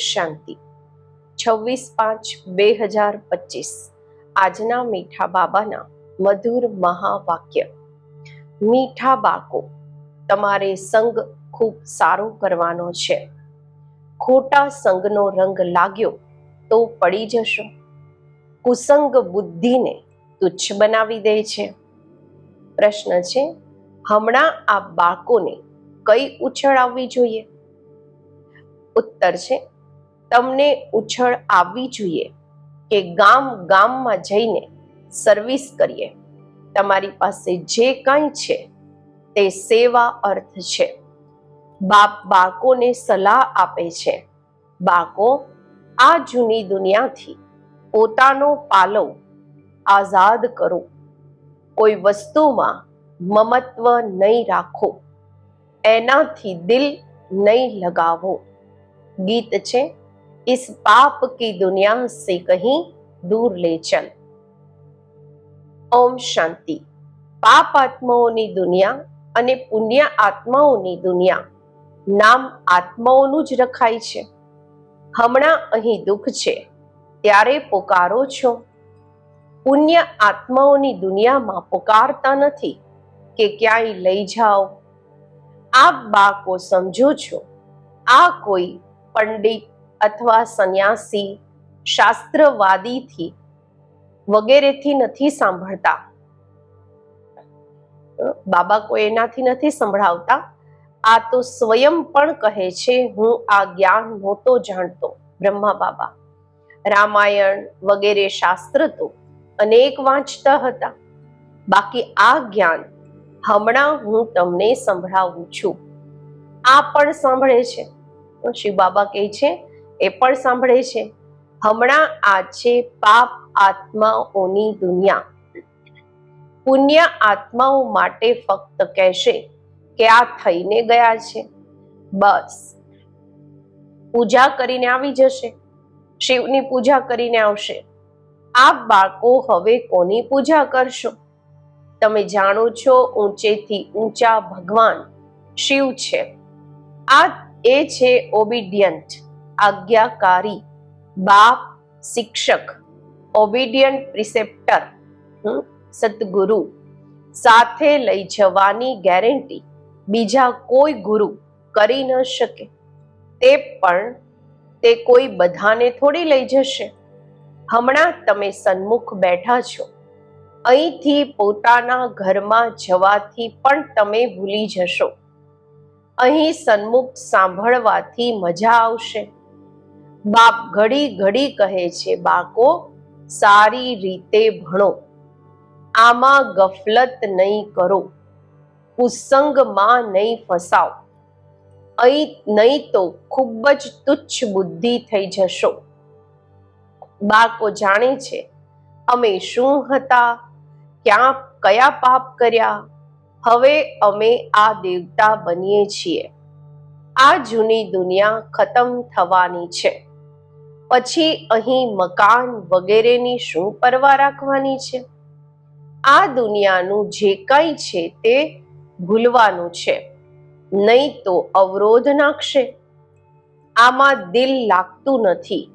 શાંતિ. 26/5/2025 આજના મીઠા બાબાના મધુર મહાવાક્ય. મીઠા બાળકો, તમારે સંગ ખૂબ સારો કરવાનો છે. ખોટા સંગનો રંગ લાગ્યો તો પડી જશો. કુસંગ બુદ્ધિને તુચ્છ બનાવી દે છે. પ્રશ્ન છે, હમણાં આ બાળકોને કઈ ઉછળ આવવી જોઈએ? ઉત્તર છે, તમને ઉછળ આવવી જોઈએ કે ગામ ગામમાં જઈને સર્વિસ કરીએ. તમારી પાસે જે કાંઈ છે તે સેવા અર્થ છે. બાપ બાળકોને સલાહ આપે છે, બાળકો, આ જૂની દુનિયાથી પોતાનો પાલવ આઝાદ કરો. કોઈ વસ્તુમાં મમત્વ નહીં રાખો, એનાથી દિલ નહીં લગાવો. ગીત છે, इस पाप की दुनिया से कहीं दूर ले चल. ઓમ શાંતિ. પાપ આત્માઓની દુનિયા અને પુણ્ય આત્માઓની દુનિયા નામ આત્માઓનું જ રખાય છે. હમણાં અહીં દુઃખ છે ત્યારે પોકારો છો. પુણ્ય આત્માઓની દુનિયામાં પોકારતા નથી કે ક્યાંય લઈ જાઓ. આપ બાળકો સમજો છો, આ કોઈ પંડિત અથવા સંન્યાસી, શાસ્ત્રવાદીથી વગેરેથી નથી સાંભળતા. બાબા કોઈ એનાથી નથી સંભળાવતા. આ તો સ્વયં પણ કહે છે, હું આ જ્ઞાન નહોતો જાણતો. બ્રહ્મા બાબા રામાયણ વગેરે શાસ્ત્ર તો અનેક વાંચતા હતા. બાકી આ જ્ઞાન હમણાં હું તમને સંભળાવું છું. આ પણ સાંભળે છે. શિવ બાબા કહે છે, એ પણ સાંભળે છે. હમણાં આ છે પાપ આત્માઓની દુનિયા. પુણ્ય આત્માઓ માટે ફક્ત કહેશે કે આ થઈને ગયા છે, બસ પૂજા કરીને આવી જશે, શિવની પૂજા કરીને આવશે. આપ બાળકો હવે કોની પૂજા કરશો? તમે જાણો છો, ઊંચેથી ઊંચા ભગવાન શિવ છે. આ એ છે ઓબિડિયન્ટ, આજ્ઞાકારી બાપ, શિક્ષક, ઓબિડિયન્ટ પ્રિસેપ્ટર, સદગુરુ. સાથે લઈ જવાની ગેરંટી બીજા કોઈ ગુરુ કરી ન શકે. તે કોઈ બધાને થોડી લઈ જશે. હમણાં તમે સન્મુખ બેઠા છો. અહીંથી પોતાના ઘરમાં જવાથી પણ તમે ભૂલી જશો. અહીં સન્મુખ સાંભળવાથી મજા આવશે. બાપ ઘડી ઘડી કહે છે, બાળકો સારી રીતે ભણો, આમાં ગફલત નહીં કરો, કુસંગમાં નહીં ફસાઓ. અહીં નહીં તો ખૂબ જ તુચ્છ બુદ્ધિ થઈ જશો. બાળકો જાણે છે, અમે શું હતા, કયા પાપ કર્યા, હવે અમે આ દેવતા બનીએ છીએ. આ જૂની દુનિયા ખતમ થવાની છે. પછી અહીં મકાન વગેરેની શું પરવા રાખવાની છે? આ દુનિયાનું જે કંઈ છે તે ભૂલવાનું છે, નહીં તો અવરોધ નાખશે. આમાં દિલ લાગતું નથી.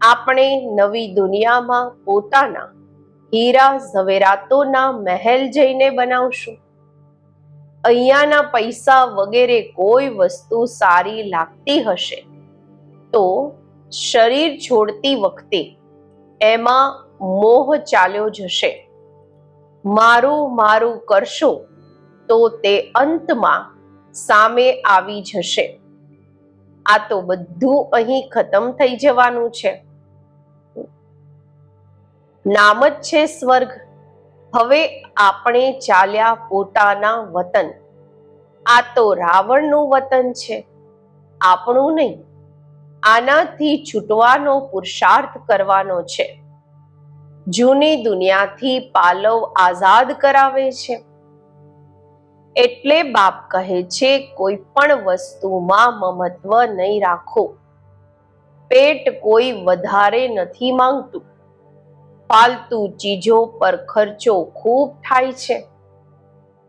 આપણે નવી દુનિયામાં પોતાના હીરા ઝવેરાતોના મહેલ જઈને બનાવશું. અહીંયાના પૈસા વગેરે કોઈ વસ્તુ સારી લાગતી હશે તો શરીર છોડતી વખતે એમાં મોહ ચાલ્યો જશે. મારું મારું કરશો તો તે અંતમાં સામે આવી જશે. આ તો બધું અહીં ખતમ થઈ જવાનું છે. નામ જ છે સ્વર્ગ. હવે આપણે ચાલ્યા પોતાના વતન. આ તો રાવણનું વતન છે, આપણું નહીં. આનાથી છૂટવાનો પુરુષાર્થ કરવાનો છે. જૂની દુનિયાથી પાલવ આઝાદ કરાવે છે. એટલે બાપ કહે છે, કોઈ પણ વસ્તુમાં મમત્વ નહીં રાખો. પેટ કોઈ વધારે નથી માંગતું. ફાલતુ ચીજો પર ખર્ચો ખૂબ થાય છે.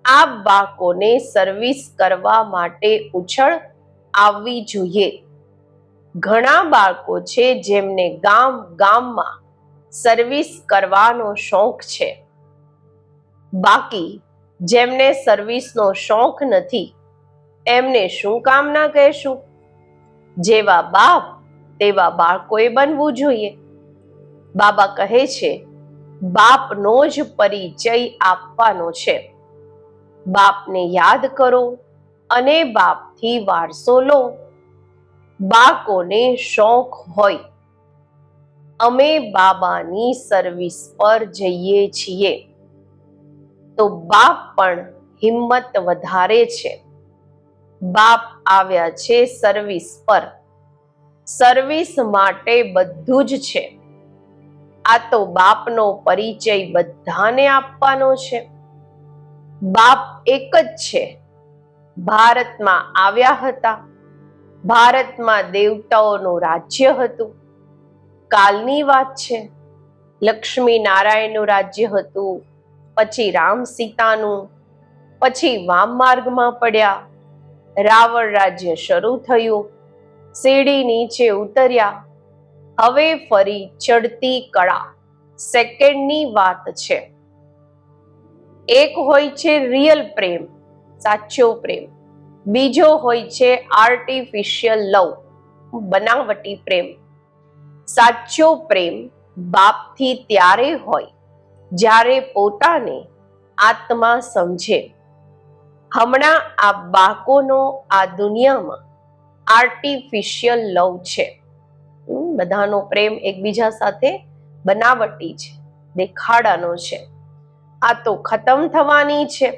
આ બાળકોને સર્વિસ કરવા માટે ઉછળ આવવી જોઈએ. ઘણા બાળકો છે જેમને ગામ ગામમાં સર્વિસ કરવાનો શોખ છે. બાકી જેમને સર્વિસનો શોખ નથી એમને શું કામ ના કહેશું? જેવા બાપ તેવા બાળકોએ બનવું જોઈએ. બાબા કહે છે, બાપનો જ પરિચય આપવાનો છે. બાપને યાદ કરો અને બાપથી વારસો લો. બાળકોને શોખ હોય, અમે બાબાની સર્વિસ પર જઈએ છીએ, તો બાપ પણ હિંમત વધારે છે. બાપ આવ્યા છે સર્વિસ પર. સર્વિસ માટે બધું જ છે. આ તો બાપનો પરિચય બધાને આપવાનો છે. બાપ એક જ છે. ભારતમાં આવ્યા હતા. ભારતમાં દેવતાઓનું રાજ્ય હતું. કાલની વાત છે. લક્ષ્મી નારાયણનું રાજ્ય હતું, પછી રામ સીતાનું, પછી વામ માર્ગમાં પડ્યા, રાવણ રાજ્ય શરૂ થયું, સીડી નીચે ઉતર્યા, હવે ફરી ચડતી કળા. સેકન્ડની વાત છે. એક હોય છે રિયલ પ્રેમ, સાચો પ્રેમ. બીજો હોય છે આર્ટિફિશિયલ લવ, બનાવટી પ્રેમ. સાચો પ્રેમ બાપથી ત્યારે હોય જ્યારે પોતાને આત્મા સમજે. હમણાં આ બાળકોનો આ દુનિયામાં આર્ટિફિશિયલ લવ છે. બધાનો પ્રેમ એકબીજા સાથે બનાવટી છે, દેખાડાનો છે. આ તો ખતમ થવાની છે.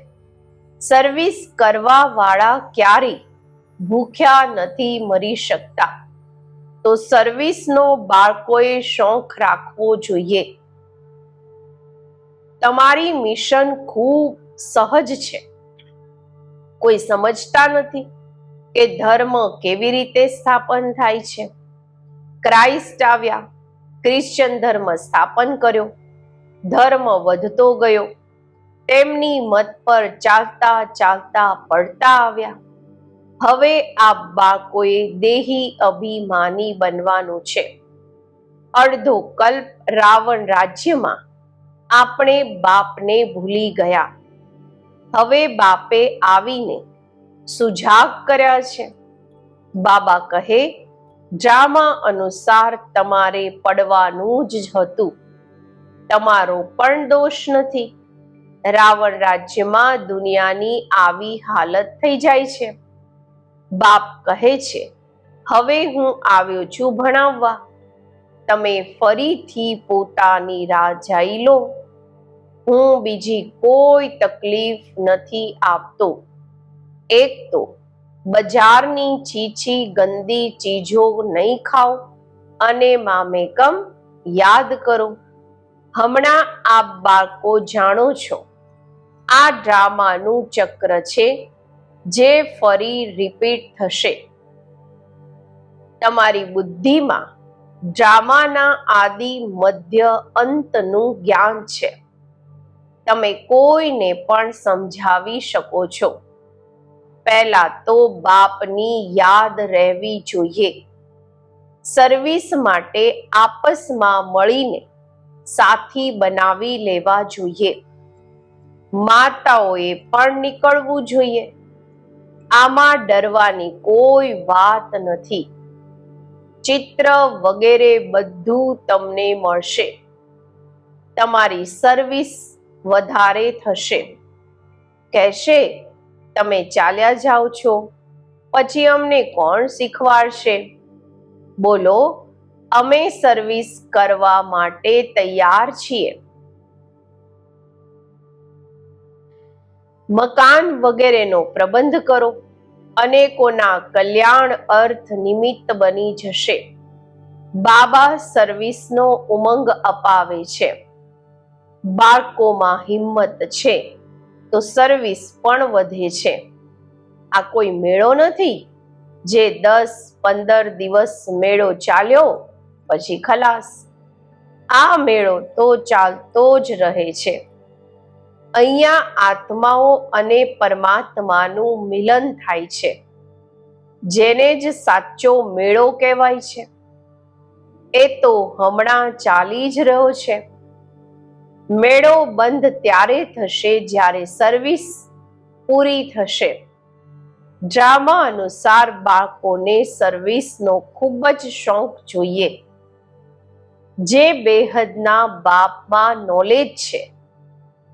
સર્વિસ કરવા વાળા ક્યારેય ભૂખ્યા નથી મરી શકતા. તો સર્વિસનો બાળકોએ શોખ રાખવો જોઈએ. તમારી મિશન ખૂબ સહજ છે. કોઈ સમજતા નથી કે ધર્મ કેવી રીતે સ્થાપન થાય છે. ક્રાઇસ્ટ આવ્યા, ક્રિશ્ચિયન ધર્મ સ્થાપન કર્યો, ધર્મ વધતો ગયો. તેમની મત પર ચાલતા ચાલતા પડતા આવ્યા. હવે આ બાળકોએ દેહી અભિમાની બનવાનું છે. અડધો કલ્પ રાવણ રાજ્યમાં આપણે બાપને ભૂલી ગયા. હવે બાપે આવીને સુજાગ કર્યા છે. બાબા કહે, ડ્રામા અનુસાર તમારે પડવાનું જ હતું. તમારો પણ દોષ નથી. રાવણ રાજ્યમાં દુનિયાની આવી હાલત થઈ જાય છે. બાપ કહે છે, હવે હું આવ્યો છું ભણાવવા. તમે ફરીથી પોતાની રાહ જોઈ લો. હું બીજી કોઈ તકલીફ નથી આપતો. એક તો બજારની ચીચી ગંદી ચીજો નહીં ખાઓ અને મામેકમ યાદ કરો. હમણાં આપ બાળકો જાણો છો, આ ડ્રામાનું ચક્ર છે જે ફરી રિપીટ થશે. તમારી બુદ્ધિમાં ડ્રામાના આદિ મધ્ય અંતનું જ્ઞાન છે. તમે કોઈને પણ સમજાવી શકો છો. પહેલા તો બાપની યાદ રહેવી જોઈએ. સર્વિસ માટે આપસમાં મળીને સાથી બનાવી લેવા જોઈએ. માતાઓએ પણ નીકળવું જોઈએ. આમાં ડરવાની કોઈ વાત નથી. ચિત્ર વગેરે બધું તમને મળશે. તમારી સર્વિસ વધારે થશે. કહેશે, તમે ચાલ્યા જાઓ છો, પછી અમને કોણ શીખવાડશે? બોલો, અમે સર્વિસ કરવા માટે તૈયાર છીએ. મકાન વગેરેનો પ્રબંધ કરો. અનેકોના કલ્યાણ અર્થ નિમિત્ત બની જશે. બાબા સર્વિસનો ઉમંગ અપાવે છે. બાળકોમાં હિંમત છે તો સર્વિસ પણ વધે છે. આ કોઈ મેળો નથી જે 10-15 દિવસ મેળો ચાલ્યો પછી ખલાસ. આ મેળો તો ચાલતો જ રહે છે. અહીંયા આત્માઓ અને પરમાત્માનું મિલન થાય છે. જેને જ સાચો મેળો કહેવાય છે. એ તો હમણાં ચાલી જ રહ્યો છે. મેળો બંધ ત્યારે થશે જ્યારે સર્વિસ પૂરી થશે. ડ્રામા અનુસાર બાળકોને સર્વિસનો ખૂબ જ શોખ જોઈએ. જે બેહદના બાપમાં નોલેજ છે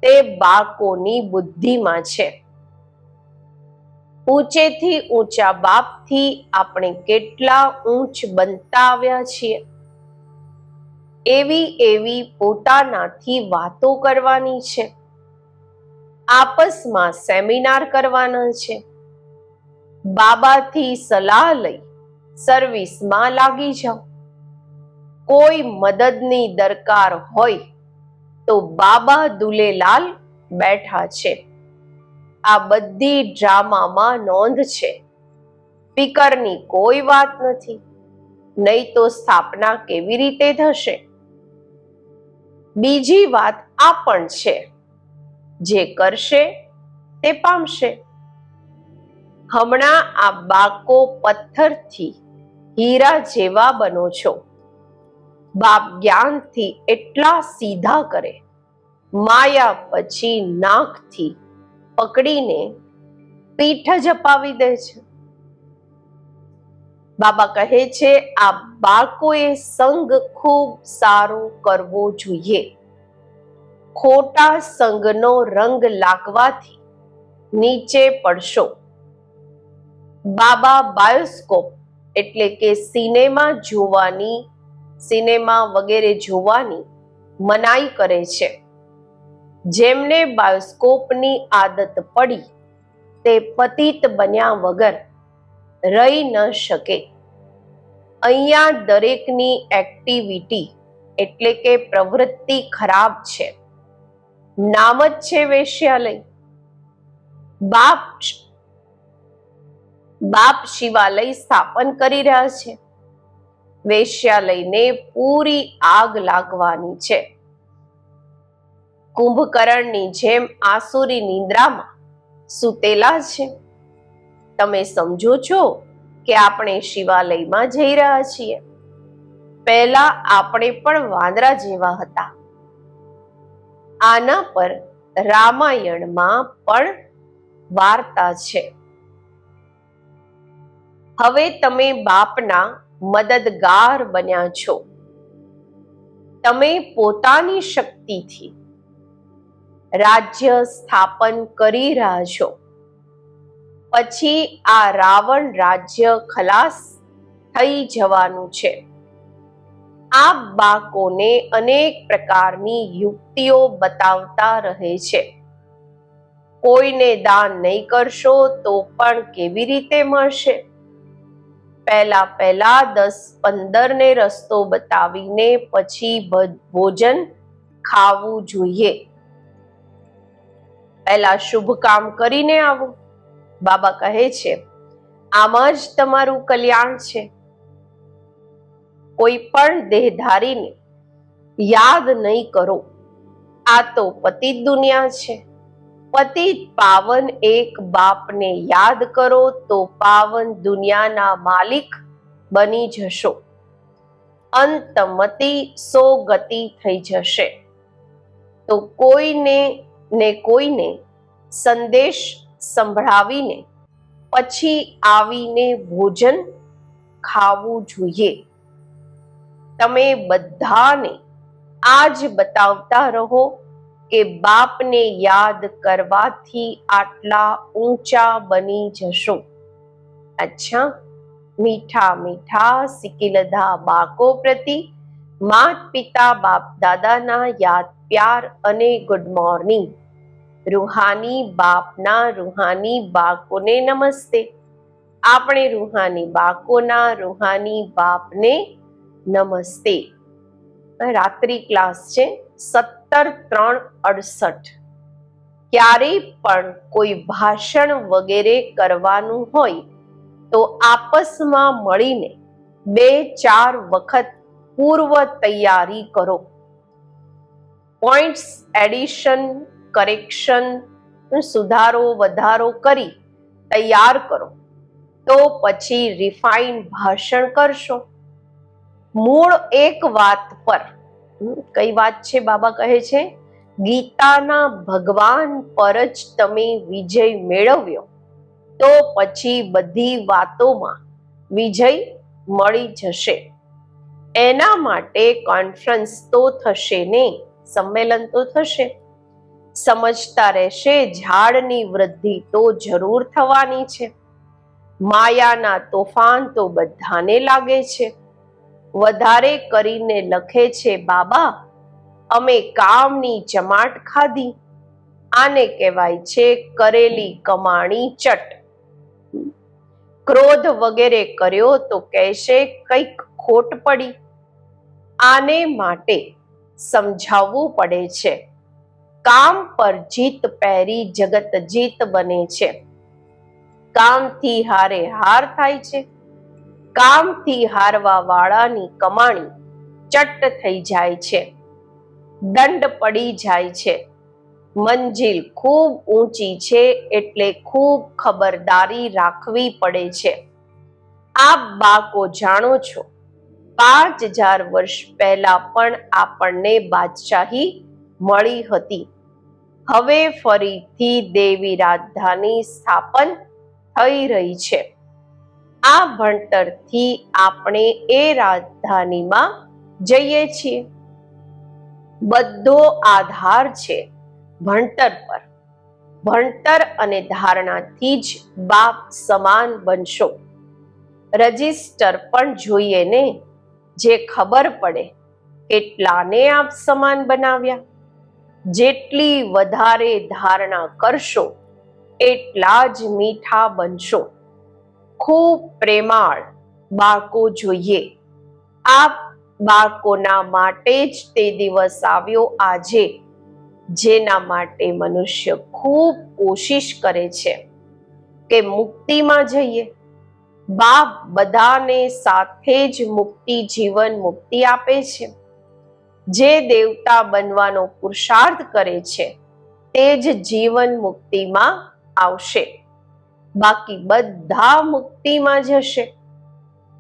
તે બાળકોની બુદ્ધિમાં છે. ઊંચેથી ઊંચા બાપથી આપણે કેટલા ઊંચ બનતા આવ્યા છીએ. એવી એવી પોતાનાથી વાતો કરવાની છે. આપસમાં સેમિનાર કરવાના છે. બાબાથી સલાહ લઈ સર્વિસમાં લાગી જાઓ. કોઈ મદદની દરકાર હોય તો બાબા દુલેલાલ બેઠા છે. આ બધી ડ્રામામાં નોંધ છે. ફિકરની કોઈ વાત નથી. નહીં તો સ્થાપના કેવી રીતે થશે? બીજી વાત આ પણ છે, જે કરશે તે પામશે. હમણાં આ બાળકો પથ્થરથી હીરા જેવા બનો છો. બાપ જ્ઞાનથી એટલા સીધા કરે, માયા પછી નાકથી પકડીને પીઠ જ અપાવી દે છે. બાબા કહે છે આ બાળકોએ સંગ ખૂબ સારો કરવો જોઈએ. ખોટા સંગનો રંગ લાગવાથી નીચે પડશો. બાબા બાયોસ્કોપ એટલે કે સિનેમા વગેરે જોવાની મનાઈ કરે છે. જેમને બાયોસ્કોપની આદત પડી તે પતિત બન્યા વગર રહી ન શકે. અહીંયા દરેકની એક્ટિવિટી એટલે કે પ્રવૃત્તિ ખરાબ છે. નામ જ છે વેશ્યાલય. બાપ શિવાલય સ્થાપન કરી રહ્યા છે. વેશ્યાલયને પૂરી આગ લાગવાની છે. કુંભકર્ણની જેમ આસુરી નિંદ્રામાં સૂતેલા છે. તમે સમજો છો કે આપણે શિવાલયમાં જઈ રહ્યા છીએ. પહેલા આપણે પણ વાંદરા જેવા હતા. આના પર રામાયણમાં પણ વાર્તા છે. હવે તમે બાપના મદદગાર બન્યા છો. તમે પોતાની શક્તિથી રાજ્ય સ્થાપન કરી રહ્યા છો. પછી આ રાવણ રાજ્ય ખલાસ થઈ જવાનું છે. આ બાળકોને અનેક પ્રકારની યુક્તિઓ બતાવતા રહે છે. કોઈને દાન નહીં કરશો તો પણ કેવી રીતે મળશે? પહેલા 10-15 ને રસ્તો બતાવીને પછી ભોજન ખાવું જોઈએ. પહેલા શુભ કામ કરીને આવો. બાબા કહે છે આમાં જ તમારું કલ્યાણ છે. કોઈ પણ દેહધારીને યાદ નહીં કરો. આ તો પતિત દુનિયા છે. પતિત પાવન એક બાપને યાદ કરો તો પાવન દુનિયાના માલિક બની જશો. અંતમતિ સો ગતિ થઈ જશે. તો કોઈને સંદેશ સંભળાવીને પછી આવીને ભોજન ખાવું જોઈએ. તમે બધાને આજ બતાવતા રહો કે બાપને યાદ કરવાથી આટલા ઊંચા બની જશો. અચ્છા, મીઠા મીઠા સિકિલધા બાળકો પ્રતિ માત પિતા બાપ દાદાના યાદ પ્યાર અને ગુડ મોર્નિંગ. રૂહાની બાપના રૂહાની બાળકોને નમસ્તે. આપણે રૂહાની બાળકોના રૂહાની બાપને નમસ્તે. રાત્રિ ક્લાસ છે 17-3-68. ક્યારેય પણ કોઈ ભાષણ વગેરે કરવાનું હોય તો આપસમાં મળીને 2-4 વખત પૂર્વ તૈયારી કરો. પોઈન્ટ્સ એડિશન કરેક્શન સુધારો વધારો કરી તૈયાર કરો. તો પછી રિફાઇન ભાષણ કરશો? મૂળ એક વાત પર, કઈ વાત છે? બાબા કહે છે ગીતાના ભગવાન પર જ તમે વિજય મેળવ્યો તો પછી બધી વાતોમાં વિજય મળી જશે. એના માટે કોન્ફરન્સ તો થશે ને, સંમેલન તો થશે. સમજતા રહેશે ઝાડની વૃદ્ધિ તો જરૂર થવાની છે. માયાના તોફાન તો બધાને લાગે છે. વધારે કરીને લખે છે બાબા અમે કામની ચમાટ ખાધી. આને કહેવાય છે કરેલી કમાણી ચટ. ક્રોધ વગેરે કર્યો તો કહેશે કંઈક ખોટ પડી. આને માટે સમજાવવું પડે છે. કામ પર જીત પહેરી જગત જીત બને છે. કામથી હારે હાર થાય છે. કામથી હારવા વાળાની કમાણી ચટ્ટ થઈ જાય છે. દંડ પડી જાય છે. મંજિલ ખૂબ ઊંચી છે એટલે ખૂબ ખબરદારી રાખવી પડે છે. આપ બાકો જાણો છો 5000 વર્ષ પહેલા પણ આપણને બાદશાહી મળી હતી. હવે ફરીથી દેવી રાજધાની સ્થાપન થઈ રહી છે. આ ભણતરથી આપણે એ રાજધાનીમાં જઈએ છીએ. બધો આધાર છે ભણતર પર. ભણતર અને ધારણાથી જ બાપ સમાન બનશો. રજિસ્ટર પણ જોઈએ ને, જે ખબર પડે કેટલાને આપ સમાન બનાવ્યા. જેટલી વધારે ધારણા કરશો એટલા જ મીઠા બનશો. ખૂબ પ્રેમાળ બાળકો જોઈએ. આપ બાળકોના માટે જ તે દિવસ આવ્યો આજે, જેના માટે મનુષ્ય ખૂબ કોશિશ કરે છે કે મુક્તિમાં જઈએ. બાપ બધાને સાથે જ મુક્તિ, જીવન મુક્તિ આપે છે. જે દેવતા બનવાનો પુરુષાર્થ કરે છે તે જ જીવન મુક્તિમાં આવશે. બાકી બધા મુક્તિમાં જશે.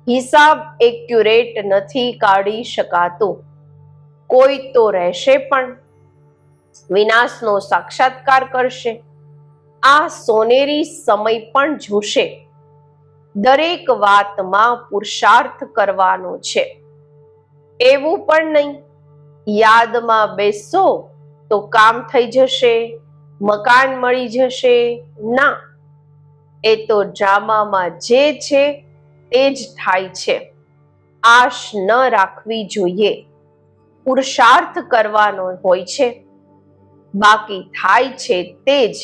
હિસાબ એક્યુરેટ નથી કાઢી શકાતો. કોઈ તો રહેશે પણ વિનાશનો સાક્ષાત્કાર કરશે. આ સોનેરી સમય પણ જોશે. દરેક વાતમાં પુરુષાર્થ કરવાનો છે. એવું પણ નહીં યાદમાં બેસો તો કામ થઈ જશે, મકાન મળી જશે. ના, એ તો ડ્રામામાં જે છે તે જ થાય છે. આશ ન રાખવી જોઈએ. પુરુષાર્થ કરવાનો હોય છે. બાકી થાય છે તે જ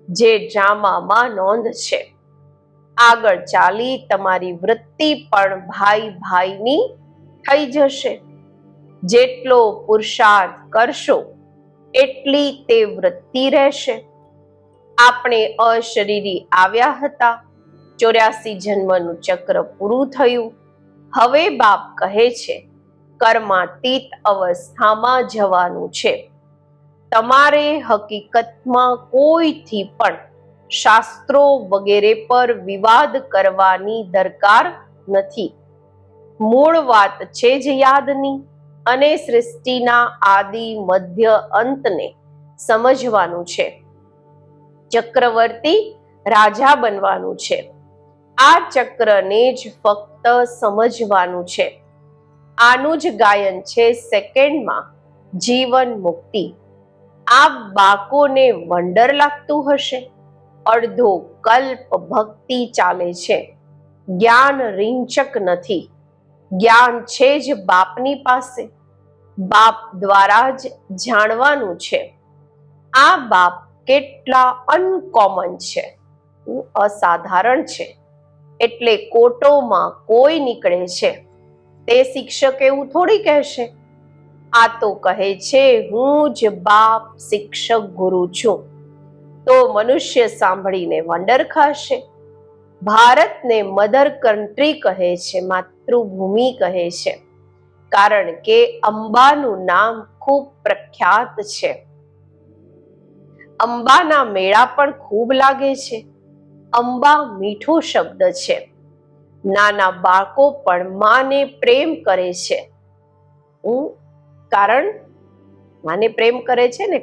જે ડ્રામામાં નોંધ છે. આગળ ચાલી તમારી વૃત્તિ પણ ભાઈ ભાઈની થઈ જશે. જેટલો પુરુષાર્થ કરશો એટલી તે વૃત્તિ રહેશે. આપણે અશરીરી આવ્યા હતા. 84 જન્મનું ચક્ર પૂરું થયું. હવે બાપ કહે છે કર્માતીત અવસ્થામાં જવાનું છે. તમારે હકીકતમાં કોઈથી પણ શાસ્ત્રો વગેરે પર વિવાદ કરવાની દરકાર નથી. મૂળ વાત છે જ યાદની અને સૃષ્ટિના આદિ મધ્ય અંતને સમજવાનું છે. ચક્રવર્તી રાજા બનવાનું છે. આ ચક્રને જ ફક્ત સમજવાનું છે. આનું જ ગાયન છે સેકન્ડમાં જીવન મુક્તિ. આ બાકોને વંડર લાગતું હશે. અડધો કલ્પ ભક્તિ ચાલે છે. જ્ઞાન રીંચક નથી. જ્ઞાન છે જ બાપની પાસે. બાપ દ્વારા જ જાણવાનું છે. આ બાપ કેટલા અનકોમન છે, અસાધારણ છે. એટલે કોટોમાં કોઈ નીકળે છે તે શિક્ષક એવું થોડી કહેશે. આ તો કહે છે હું જ બાપ શિક્ષક ગુરુ છું. તો મનુષ્ય સાંભળીને વંડર ખાશે. ભારતને મધર કન્ટ્રી કહે છે, માતૃભૂમિ કહે છે, કારણ કે અંબાનું નામ ખૂબ પ્રખ્યાત છે. અંબાના મેળા પણ ખૂબ લાગે છે. અંબા મીઠો શબ્દ છે. નાના બાળકો પણ માને પ્રેમ કરે છે. કારણ માને પ્રેમ કરે છે ને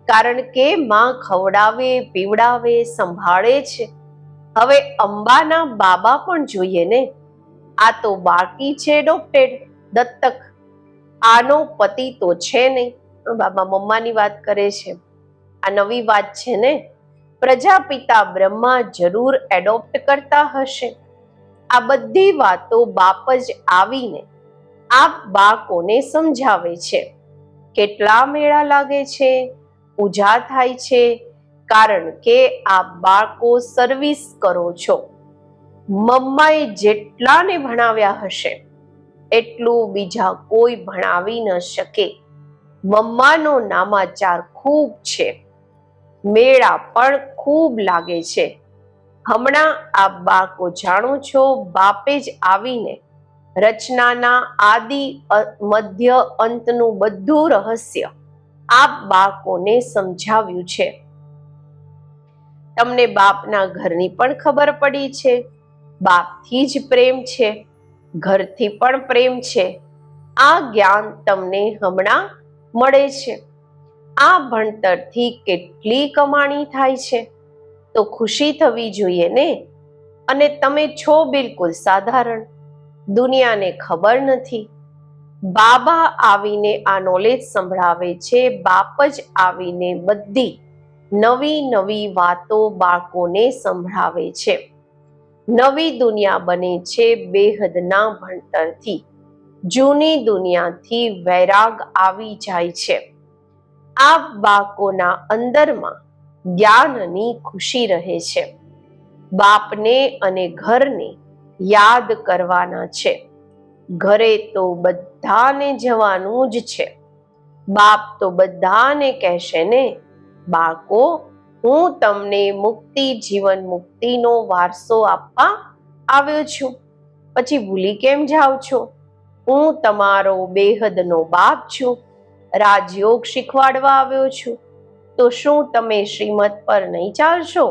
કારણ કે માં ખવડાવે, પીવડાવે, સંભાળે છે. હવે અંબાના બાબા પણ જોઈએ ને. આ તો બાકી છે એડોપ્ટેડ, દત્તક. આનો પતિ તો છે નહીં. બાબા મમ્માની વાત કરે છે. આ નવી વાત છે ને. પ્રજાપિતા બ્રહ્મા જરૂર એડોપ્ટ કરતા હશે. આ બધી વાતો બાપ જ આવીને આ બાળકોને સમજાવે છે. કેટલા મેળા લાગે છે, પૂજા થાય છે, કારણ કે આ બાળકો સર્વિસ કરો છો. મમ્માએ જેટલાને ભણાવ્યા હશે એટલું બીજા કોઈ ભણાવી ન શકે. મમ્માનો નામાચાર ખૂબ છે, મેળા પણ ખૂબ લાગે છે. હમણાં આ બાળકો જાણો છો, બાપે જ આવીને રચનાના આદિ મધ્ય અંતનું બધું રહસ્ય આ બાળકોને સમજાવ્યું છે. તમને બાપના ઘરની પણ ખબર પડી છે. બાપથી જ પ્રેમ છે, ઘરથી પણ પ્રેમ છે. આ જ્ઞાન તમને હમણાં મળે છે. આ ભણતરથી કેટલી કમાણી થાય છે તો ખુશી થવી જોઈએ ને. અને તમે છો બિલકુલ સાધારણ, દુનિયાને ખબર નથી. બાબા આવીને આ નોલેજ સંભળાવે છે. બાપ જ આવીને બધી નવી નવી વાતો બાળકોને સંભળાવે છે. નવી દુનિયા બને છે બેહદના ભણતરથી. જૂની દુનિયાથી વૈરાગ આવી જાય છે. આ બાળકોના અંદરમાં જ્ઞાનની ખુશી રહે છે. બાપને અને ઘરને યાદ કરવાના છે. ઘરે તો બધાને જવાનું જ છે. બાપ તો બધાને કહેશે ને, બાળકો હું તમને મુક્તિ, જીવન મુક્તિનો વારસો આપવા આવ્યો છું. પછી ભૂલી કેમ જાઓ છો? હું તમારો બેહદનો બાપ છું, રાજયોગ શીખવાડવા આવ્યો છું. તો શું તમે શ્રીમત પર નહીં ચાલશો?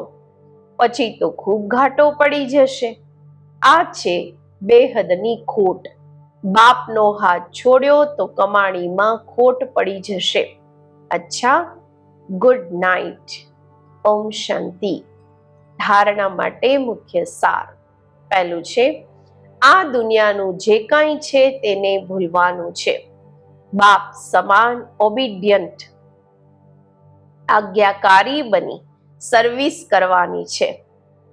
પછી તો ખૂબ ઘાટો પડી જશે. આ છે બેહદની ખોટ. બાપનો હાથ છોડ્યો તો કમાણીમાં ખોટ પડી જશે. અચ્છા, ગુડ નાઇટ. ઓમ શાંતિ. ધારણા માટે મુખ્ય સાર. પહેલું છે, આ દુનિયાનું જે કાંઈ છે તેને ભૂલવાનું છે. બાપ સમાન ઓબિડિયન્ટ, આજ્ઞાકારી બની સર્વિસ કરવાની છે.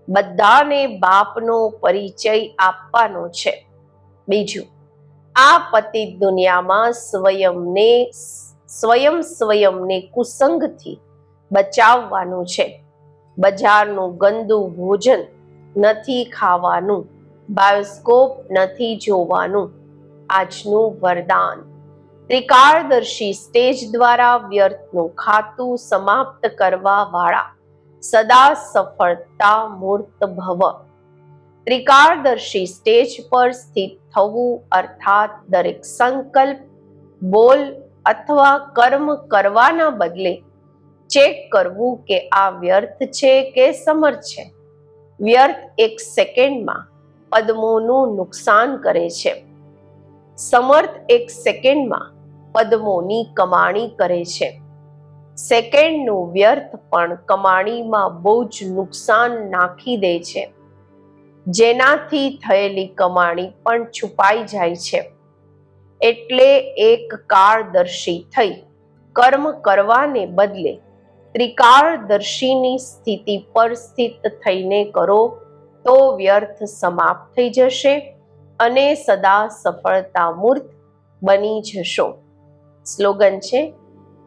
બધાને બાપનો પરિચય આપવાનો છે. બીજું, આ પતિત દુનિયામાં સ્વયંને કુસંગથી બચાવવાનું છે. બજારનું ગંદુ ભોજન નથી ખાવાનું, બાયોસ્કોપ નથી જોવાનું. આજનું વરદાન. ત્રિકાળદર્શી સ્ટેજ દ્વારા વ્યર્થનું ખાતું સમાપ્ત કરવા વાળા સદા સફળતા મૂર્ત ભવ. ત્રિકાળદર્શી સ્ટેજ પર સ્થિત થવું અર્થાત દરેક સંકલ્પ, બોલ અથવા કર્મ કરવાના બદલે ચેક કરવું કે આ વ્યર્થ છે કે સમર્થ છે. વ્યર્થ એક સેકન્ડમાં પદ્મોનું નુકસાન કરે છે. સમર્થ એક સેકન્ડમાં પદ્મોની કમાણી કરે છે. સેકન્ડનું વ્યર્થ પણ કમાણીમાં બહુ જ નુકસાન નાખી દે છે, જેનાથી થયેલી કમાણી પણ છુપાઈ જાય છે. એટલે એક કાળદર્શી થઈ કર્મ કરવાને બદલે ત્રિકાળદર્શીની સ્થિતિ પર સ્થિત થઈને કરો તો વ્યર્થ સમાપ્ત થઈ જશે અને સદા સફળતા મૂર્ત બની જશો. સ્લોગન છે,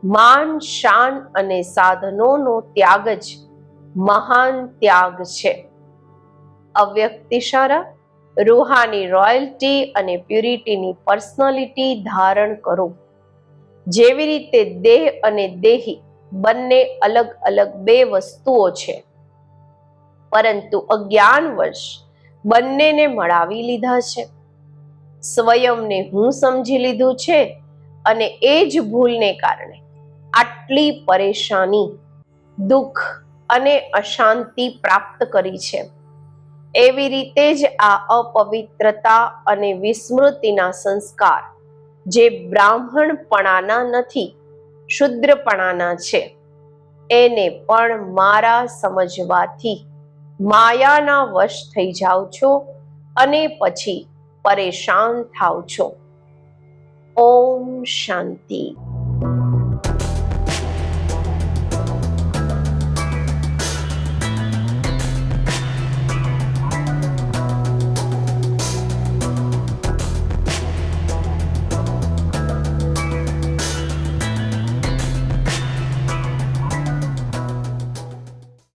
માન, શાન અને સાધનોનો ત્યાગ જ મહાન ત્યાગ છે. અવ્યક્ત ઇશારા. રૂહાની રોયલ્ટી અને પ્યુરિટીની પર્સનાલિટી ધારણ કરો. જેવી રીતે દેહ અને દેહી બંને અલગ અલગ બે વસ્તુઓ છે, પરંતુ અજ્ઞાનવશ બંનેને મળાવી લીધા છે. સ્વયંને હું સમજી લીધું છે અને એ જ ભૂલને કારણે આટલી પરેશાની, દુઃખ અને અશાંતિ પ્રાપ્ત કરી છે. એવી રીતે જ આ અપવિત્રતા અને વિસ્મૃતિના સંસ્કાર જે બ્રાહ્મણપણાના નથી, શુદ્રપણાના છે, એને પણ મારા સમજવાથી માયાના વશ થઈ જાઓ છો અને પછી પરેશાન થાવ છો. ઓમ શાંતિ.